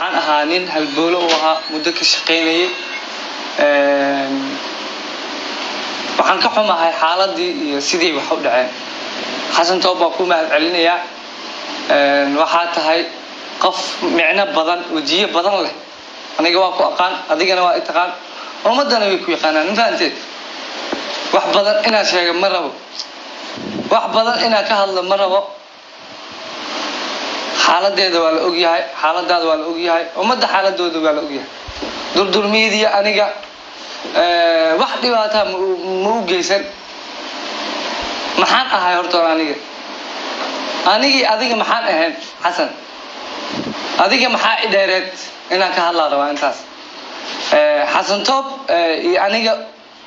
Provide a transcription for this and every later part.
waxaan ahaa nin halboolo u ahaa muddo ka shaqeynayay waxaan ka xumahay xaaladii iyo sidii wax u dhaceen xasan toob baa ku mahad celinaya waxaa tahay qof micno badan wajiyo badan leh aniga waa ku aqaan adigana waa taqaan ummadana way ku yaqaanaan infaanteed wax badan inaan sheego ma rabo wax badan inaan ka hadlo ma rabo xaaladeeda waa la ogyahay xaaladaada waa la ogyahay ummadda xaaladooda waa la ogyahay durdur media aniga wax dhibaato ma u geysan maxaan ahay horta aniga adiga maxaan ahayn xasan adiga maxaa idheereed inaan ka hadlaa rabaa intaas xasan toob iyo aniga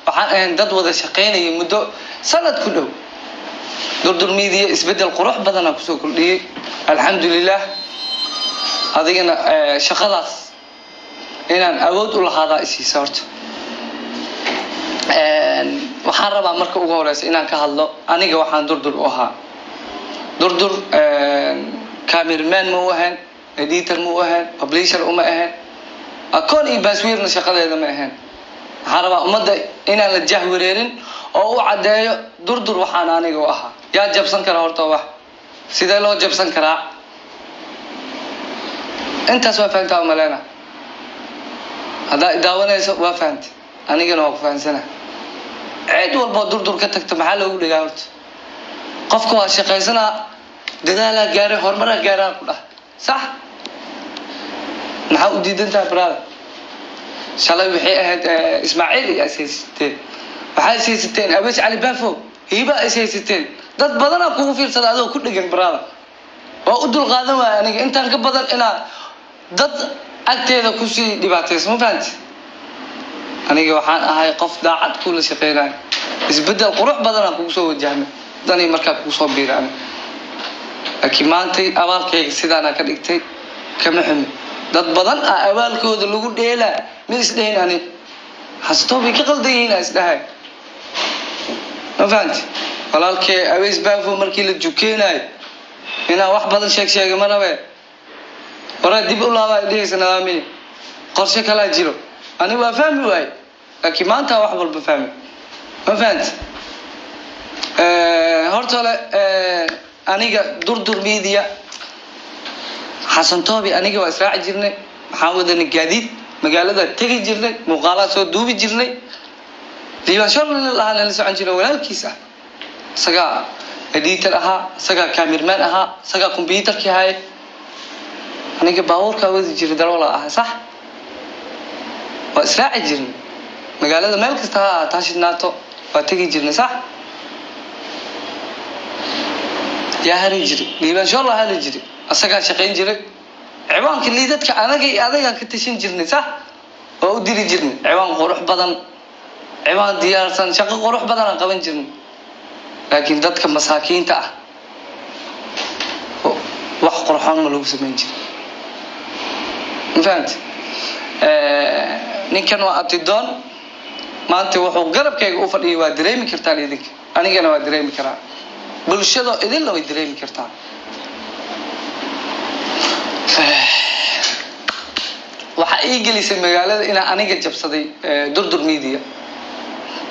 waxaan ahayn dad wada shaqeynaya muddo sanad ku dhow durdur media isbedel qurux badan aan kusoo kordhiyay alxamdulilah adigana shaqadaas inaan awood u lahaadaa isiisa horta waxaan rabaa marka ugu horeysa inaan ka hadlo aniga waxaan durdur u ahaa durdur cameraman ma u ahayn editor ma u ahayn publisher uma ahayn akoon iyo baaswiirna shaqadeeda ma ahayn waxaan rabaa ummadda inaan la jahwareerin oo u caddeeyo durdur waxaan aniga u ahaa yaa jabsan kara horta wax sidee loo jabsan karaa intaas waa fahantaa umaleyna haddaa idaawanayso waa fahantay anigana waa ku fahansana cid walboo durdur ka tagta maxaa loogu dhigaa horta qofka waa shaqaysanaa dadaalaa gaaray horumaraa gaaraa ku dhah sax maxaa u diidantaha brada shalay waxay ahayd ismaaciil iyo ishaysateen waxaa ishaysateen abees cali baafo hiibaa ishaysateen dad badanaa kugu fiirsada adoo ku dhegan brada waa u dulqaadan waaya aniga intaan ka badan inaa dad agteeda kusii dhibaataysa ma fahanti aniga waxaan ahay qof daacad kula shaqeynaya isbedel qurux badanaa kugu soo wajahmay danii markaa kugu soo biiraan laakiin maantay abaalkayga sidaana ka dhigtay kama xumi dad badan ah abaalkooda lagu dheelaa mid isdhahin ani xasatoo bay ka qaldan yihiin isdhahay ma fahanti walaalkee abees baafo markii la jukeenayo inaan wax badan sheega ma rabe waraa dib u laabaa idhahaysa nadaamiya qorshe kalaa jiro ani waa fahmi waaye laakiin maanta wax walba fahmi ma fahanti horta ole aniga durdur media xasan toobi aniga waa israaci jirnay waxaan wadanay gaadiid magaalada tegi jirnay muuqaalaa soo duubi jirnay diiwaanshorna lahaa nala socon jiray walaalkiis ah isagaa editor ahaa isagaa cameraman ahaa isagaa computerkii ahay aniga baabuurkaa wadi jiray daroola ahaa sax waa israaci jirnay magaalada meel kasta ha ahaataa shidnaato waa tegi jirnay sax yaa hari jiray diiwaanshor la hari jiray isagaa shaqayn jiray ciwaankii liidadka anaga iyo adagaan ka tashin jirnay sax oo u diri jirnay ciwaan qurux badan ciwaan diyaarsan shaqo qurux badan aan qaban jirnay laakiin dadka masaakiinta ah wax qurxoon ma lagu samayn jiray ma fahanti ninkan waa abtidoon maanta wuxuu garabkayga u fadhiyay waa dareemi kartaan idinka anigana waa dareemi karaa bulshada idinla way dareemi kartaa waxaa ii gelisay magaalada inaan aniga jabsaday durdur media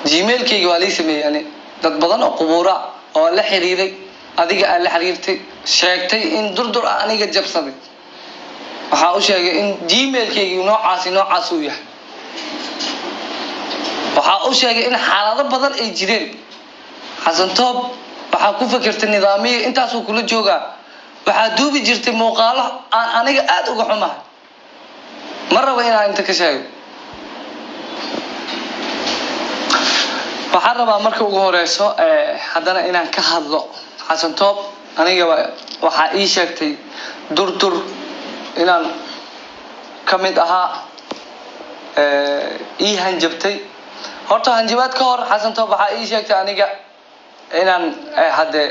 gmailkayga waa lii sameeyey ani dad badan oo qubuura oo la xiriiray adiga aan la xiriirtay sheegtay in durdur ah aniga jabsaday waxaa u sheegay in gmailkayga noocaas uu yahay waxaa u sheegay in xaalado badan ay jireen xasan toob waxaa ku fakirtay nidaamiya intaasuu kula joogaa waxaa duubi jirtay muuqaalo aan aniga aada uga xumahay ma raba inaan inta ka sheego waxaan rabaa marka ugu horeyso haddana inaan ka hadlo xasan toob aniga waxaa ii sheegtay durdur inaan ka mid ahaa ii hanjabtay horta hanjabaad ka hor xasan toob waxaa ii sheegtay aniga inaan haddee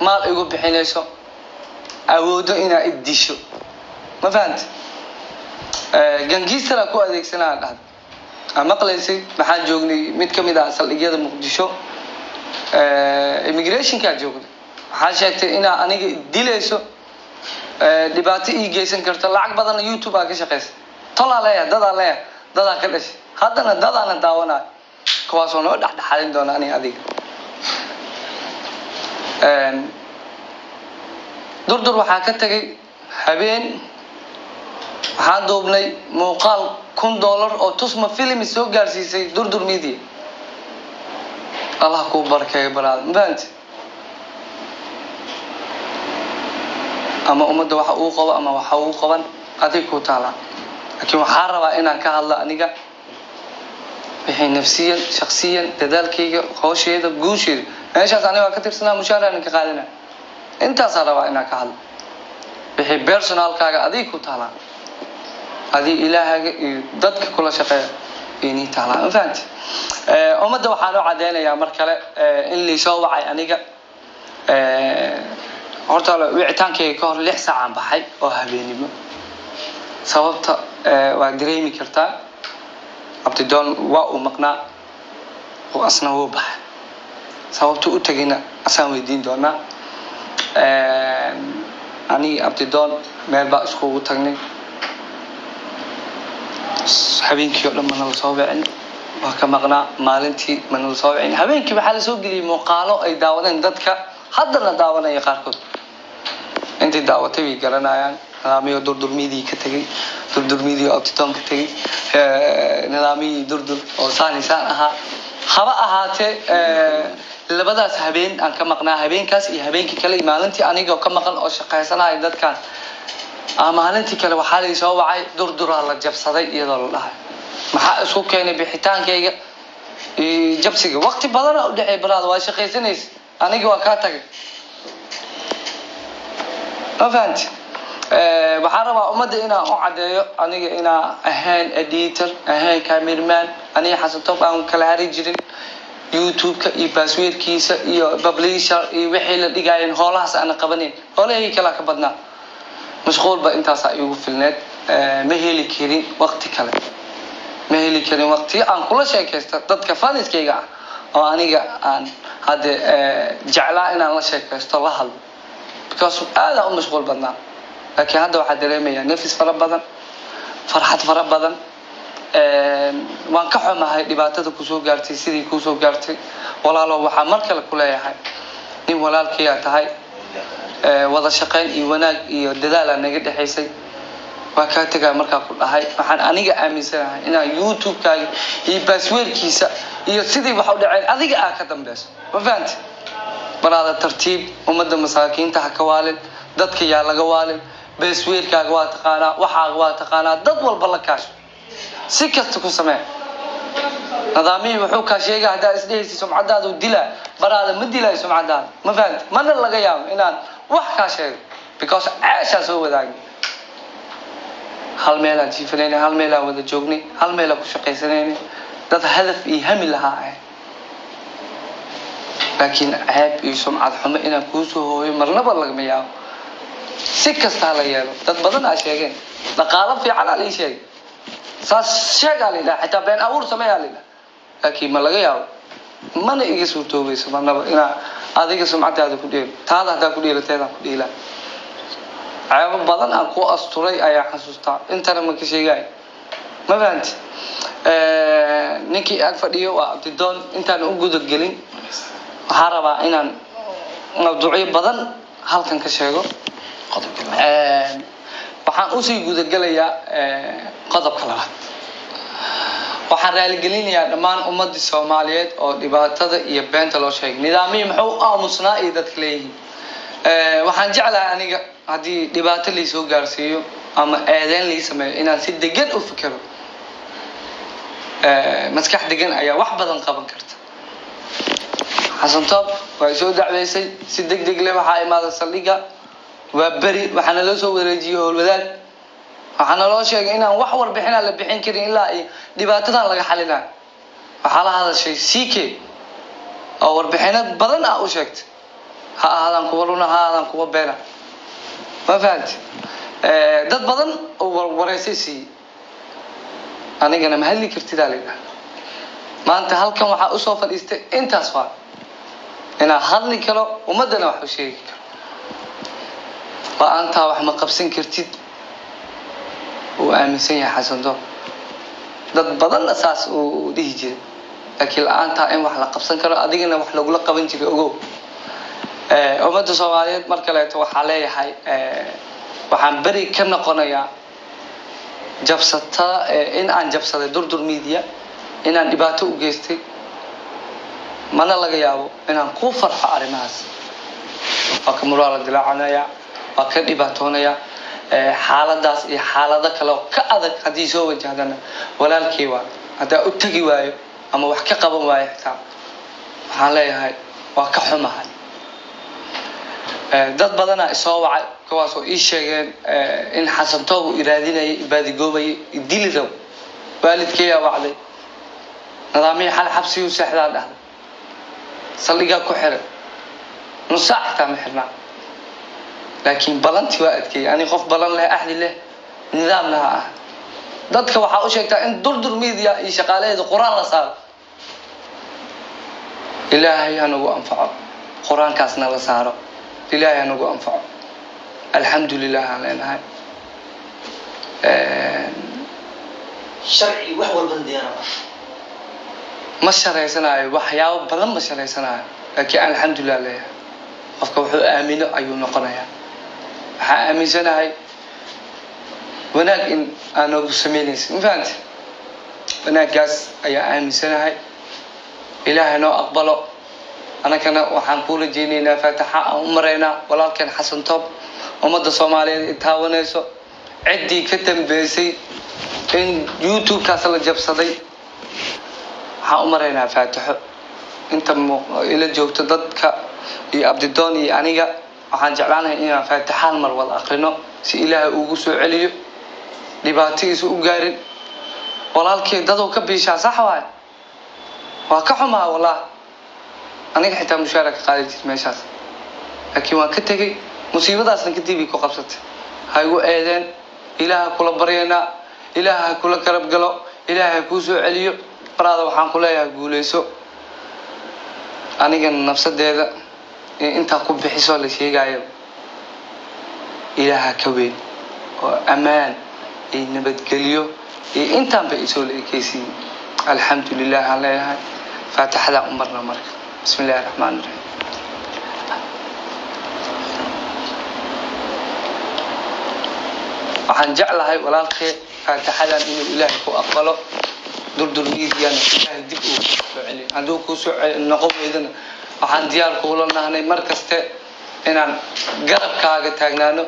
maal igu bixinayso awoodo inaa iddisho ma fahanti gangiistara ku adeegsanaa dhahda aan maqlaysay maxaan joognay mid ka mid ah saldhigyada muqdisho immigrationkaa joogday waxaa sheegtay inaa aniga dilayso dhibaato ii geysan karta lacag badan YouTube aa ka shaqeysa tola leeyahay dada ka dhashay haddana dadana daawanaa kuwaasoo noo dhexdhexaadin doona aniga adiga durdur waxaa ka tagay habeen waxaan duubnay muuqaal $1,000 oo tusma film soo gaarsiisay durdur media Allah ku barkeeyo baraad maanta ama umada waxa uu qabo ama waxa uu qaban adig ku taala laakiin waxaan rabaa inaan ka hadlo aniga wixii nafsiyan shakhsiyan dadaalkayga hawsheeda guusheeda meeshaas aniga ka tirsanaa mushaaraan ka qaadana intaas rabaa inaan ka hadlo wixii personalkaaga adig ku taala adig ilaahaga iyo dadka kula shaqeeya inay taala fahanti umada waxaan u cadeynayaa mar kale in la soo wacay aniga horta wicitaankayga ka hor 6 saac aan baxay oo habeenimo sababta waa dareemi kartaa abtidoon waa uu maqnaa oo asna wuu baxay sababta u tagayna asaan weydiin doonaa ani abtidoon meel baa iskugu tagnay habeenkii oo dhan mana la soo wicin waa ka maqnaa maalintii mana la soo wicin habeenkii waxaa la soo geliyay muuqaalo ay daawadeen dadka haddana daawanaya qaarkood intii daawatay way garanayaan nidaamyo durdurmidii ka tagay durdurmidii abtidoon ka tagay nidaamii durdur oo saanisaan ahaa haba ahaatee labadaas habeen aan ka maqnaa habeenkaas iyo habeenkii kale maalintii aniga ka maqan oo shaqaysanay dadkan maalintii kale waxaa la soo wacay durduraa la jabsaday iyadoo la dhahay maxaa isku keenay bixitaankayga jabsiga waqti badan oo dhacay baraad waa shaqaysanaysa aniga waa ka tagay afanti waxaan rabaa umada inaan u cadeeyo aniga inaan ahaan editor ahaan cameraman aniga xasan top aan kala hari jirin YouTube-ka iyo passwordkiisa iyo publisher iyo wixii la dhigayeen hoolahaas aan qabanin hoolahay kala ka badnaa mashquul ba intaas ay ugu filneed ma heli karin waqti kale ma heli karin waqti aan kula sheekaysto dadka faniskayga oo aniga aan hadda jeclaa inaan la sheekaysto la hadlo because aad aan mashquul badnaa laakiin hadda waxaa dareemayaa nafis fara badan farxad fara badan waan ka xumahay dhibaatada ku soo gaartay sidii ku soo gaartay walaalo waxa mar kale ku leeyahay in walaalkii aad tahay wada shaqeyn iyo wanaag iyo dadaal naga dhaxaysay waa ka tagaa markaa ku dhahay waxaan aniga aaminsanahay inaan YouTube-kaaga iyo passwordkiisa iyo sidii wax u dhacay adiga aad ka dambayso ma fahanti baraada tartiib umada masaakiinta ha ka waalin dadka yaa laga waalin passwordkaaga waa taqaanaa waxaaga waa taqaanaa dad walba la kaasho si kasta ku samee nidaamii wuxuu ka sheegay hadaa isdheeysi sumcadaadu dila baraada ma dilay sumcadaada ma fahanti mana laga yaabo inaan wax ka sheego because aasha soo wadaagay hal meel aan jiifanayna hal meel aan wada joognay hal meel aan ku shaqaysanayna dad hadaf iyo hami lahaa laakiin ceeb iyo sumcad xumo inaan ku soo hooyo marnaba laga yaabo si kasta la yeelo dad badan ay sheegeen dhaqaale fiican ay sheegeen saas sheegalina xitaa been abuur sameeyalina laakiin ma laga yaabo mana iga soo toobayso marnaba ina adiga sumcadaada ku dheer taada hada ku dheelateeda ku dheela ceeb badan aan ku asturay ayaa xasuustaa intana ma ka sheegay ma fahanti ninkii ag fadhiyo waa abtidoon intaan u gudub gelin waxaan rabaa inaan mawduucyo badan halkan ka sheego waxaan u sii gudagalayaa qodobka labaad waxaan raaligelinayaa dhammaan ummadda Soomaaliyeed oo dhibaatada iyo beenta loo sheegay nidaamii muxuu aamusnaa iyo dadka leeyihiin waxaan jeclahay aniga hadii dhibaato la soo gaarsiiyo ama eedeyn la sameeyo inaan si degan u fikiro maskax degan ayaa wax badan qaban karta xasan top way soo dacweysay si degdeg leh waxa imaada saldhiga waa bari waxana loo soo wareejiyay howlwadaag waxana loo sheegay inaan wax warbixin la bixin karin ilaa ay dhibaatadan laga xalina waxa la hadashay CK oo warbixinad badan ah u sheegtay ha ahadan kuwa runa ha ahadan kuwa beena ma fahanti dad badan oo wareysay anigana ma hadli kartid aleena maanta halkan waxa u soo fadhiistay intaas waa ina hadli karo umadana wax u sheegi karo وأنت وحما قبسين كرتيد وآمسين يا حسن دو dad badan asaas uu dhihi jiray laakiin la'aanta in wax la qabsan karo adigana wax lagu la qaban jiray ogow ummadda Soomaaliyeed marka leeyahay waxa leeyahay waxaan bari ka noqonayaa jabsata in aan jabsaday durdur media in aan dhibaato u geystay mana laga yaabo in aan ku farxo arimahaas waa ka muraa la dilaacanaya waa ka dhibaatoonaya xaaladaas iyo xaalada kale oo ka adag hadii soo wajahdana walaalkii waa hada u tagi waayo ama wax ka qaban waayo xitaa waxaan leeyahay waa ka xumahay dad badan ay soo wacay kuwaas oo ii sheegeen in Xasan Toob uu iraadinayay baadigoobay dili raw waalidkay wacday nidaamii xal xabsi u saxdaa dhahday saldhiga ku xiray nusaacta ma xirnaa laakiin balanti waa adkay ani qof balan leh ahli leh nidaamna ah dadka waxa uu sheegtaa in durdur media iyo shaqaaleeda quraan la saaro ilaahay anagu anfaco quraankaasna la saaro ilaahay anagu anfaco alxamdulillah leenahay sharci wax walba diyaar ma shareysanayo waxyaabo badan ma shareysanayo laakiin alxamdulillah leeyahay qofka wuxuu aamino ayuu noqonayaa waxa aaminsanahay wanaag in aanu sameynayso infaant wanaagaas ayaa aaminsanahay ilaahay noo aqbalo anagana waxaan ku rajeynaynaa faataxa aan u mareynaa walaalkeen Xasan Toob ummadda Soomaaliyeed taawanayso cidii ka dambeysay in YouTube kaas la jabsaday waxaan u mareynaa faataxo inta ila joogto dadka iyo abdidoon iyo aniga waxaan jeclaanahay inaan faataxaan mar wada aqrino si ilaahay ugu soo celiyo dhibaatadiisa u gaarin walaalkii dadoo ka biishaa sax waa ka xumaa walaa aniga xitaa mushaaraka qaadi jirtay meeshaas laakiin waan ka tagay musiibadaasna kadib ku qabsatay haygu eedeen ilaaha kula baryana ilaaha kula garab galo ilaaha ku soo celiyo baraada waxaan ku leeyahay guuleyso aniga nafsadeeda inta ku bixiso la sheegayo ilaaha ka weyn oo amaan iyo nabadgeliyo iyo intaan ba isoo leekaysi alxamdulillah alayha faataxada umarna marka bismillaahir rahmaanir rahiim waxaan jeclahay walaalkay faataxadan inuu ilaahay ku aqbalo durdur meediana ilaahay dib u soo celiyo haduu ku soo noqon weydana waxaan diyaar ku lanahay mar kaste inaan garabkaaga taagnaano